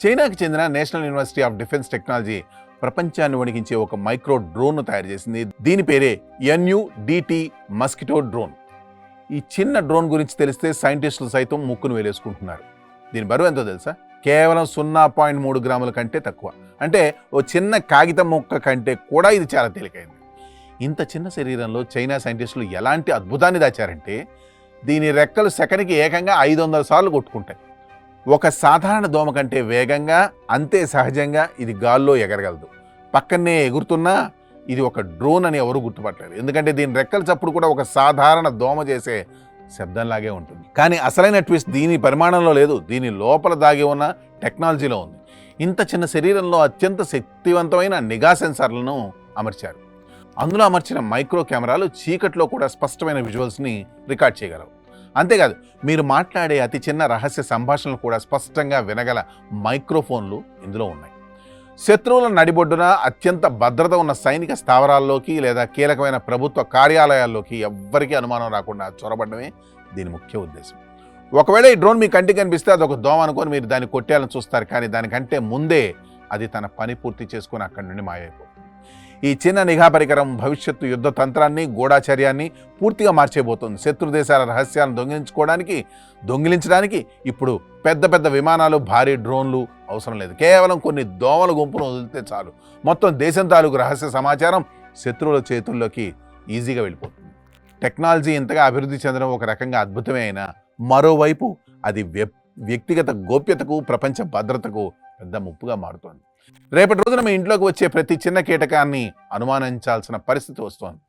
చైనాకి చెందిన national university of defence technology ప్రపంచాన్ని వణికించే ఒక మైక్రో డ్రోన్ను తయారు చేసింది. దీని పేరే NUDT మస్కిటో డ్రోన్. ఈ చిన్న డ్రోన్ గురించి తెలిస్తే సైంటిస్టులు సైతం ముక్కును వేలేసుకుంటున్నారు. దీని బరువు ఎంతో తెలుసా? కేవలం 0.3 గ్రాముల కంటే తక్కువ. అంటే ఓ చిన్న కాగితం ముక్క కంటే కూడా ఇది చాలా తేలికైంది. ఇంత చిన్న శరీరంలో చైనా సైంటిస్టులు ఎలాంటి అద్భుతాన్ని దాచారంటే దీని రెక్కలు సెకనికి ఏకంగా 500 సార్లు కొట్టుకుంటాయి. ఒక సాధారణ దోమ కంటే వేగంగా, అంతే సహజంగా ఇది గాల్లో ఎగరగలదు. పక్కనే ఎగురుతున్నా ఇది ఒక డ్రోన్ అని ఎవరు గుర్తుపట్టలేరు. ఎందుకంటే దీని రెక్కల చప్పుడు కూడా ఒక సాధారణ దోమ చేసే శబ్దంలాగే ఉంటుంది. కానీ అసలైన ట్విస్ట్ దీని పరిమాణంలో లేదు, దీని లోపల దాగి ఉన్న టెక్నాలజీలో ఉంది. ఇంత చిన్న శరీరంలో అత్యంత శక్తివంతమైన నిఘా సెన్సార్లను అమర్చారు. అందులో అమర్చిన మైక్రో కెమెరాలు చీకట్లో కూడా స్పష్టమైన విజువల్స్ని రికార్డ్ చేయగలవు. అంతేకాదు, మీరు మాట్లాడే అతి చిన్న రహస్య సంభాషణలు కూడా స్పష్టంగా వినగల మైక్రోఫోన్లు ఇందులో ఉన్నాయి. శత్రువుల నడిబొడ్డున అత్యంత భద్రత ఉన్న సైనిక స్థావరాల్లోకి లేదా కీలకమైన ప్రభుత్వ కార్యాలయాల్లోకి ఎవ్వరికీ అనుమానం రాకుండా చొరబడమే దీని ముఖ్య ఉద్దేశం. ఒకవేళ ఈ డ్రోన్ మీ కంటికి కనిపిస్తే అదొక దోమ అనుకొని మీరు దాన్ని కొట్టేయాలని చూస్తారు. కానీ దానికంటే ముందే అది తన పని పూర్తి చేసుకుని అక్కడి నుండి మాయమైపోతుంది. ఈ చిన్న నిఘా పరికరం భవిష్యత్తు యుద్ధ తంత్రాన్ని, గూఢాచర్యాన్ని పూర్తిగా మార్చేయబోతుంది. శత్రు దేశాల రహస్యాలను దొంగిలించడానికి ఇప్పుడు పెద్ద పెద్ద విమానాలు, భారీ డ్రోన్లు అవసరం లేదు. కేవలం కొన్ని దోమల గుంపును వదిలితే చాలు, మొత్తం దేశం తాలూకు రహస్య సమాచారం శత్రువుల చేతుల్లోకి ఈజీగా వెళ్ళిపోతుంది. టెక్నాలజీ ఇంతగా అభివృద్ధి చెందడం ఒక రకంగా అద్భుతమే అయినా మరోవైపు అది వ్యక్తిగత గోప్యతకు, ప్రపంచ భద్రతకు పెద్ద ముప్పుగా మారుతోంది. రేపటి రోజున మీ ఇంట్లోకి వచ్చే ప్రతి చిన్న కీటకాన్ని అనుమానించాల్సిన పరిస్థితి వస్తోంది.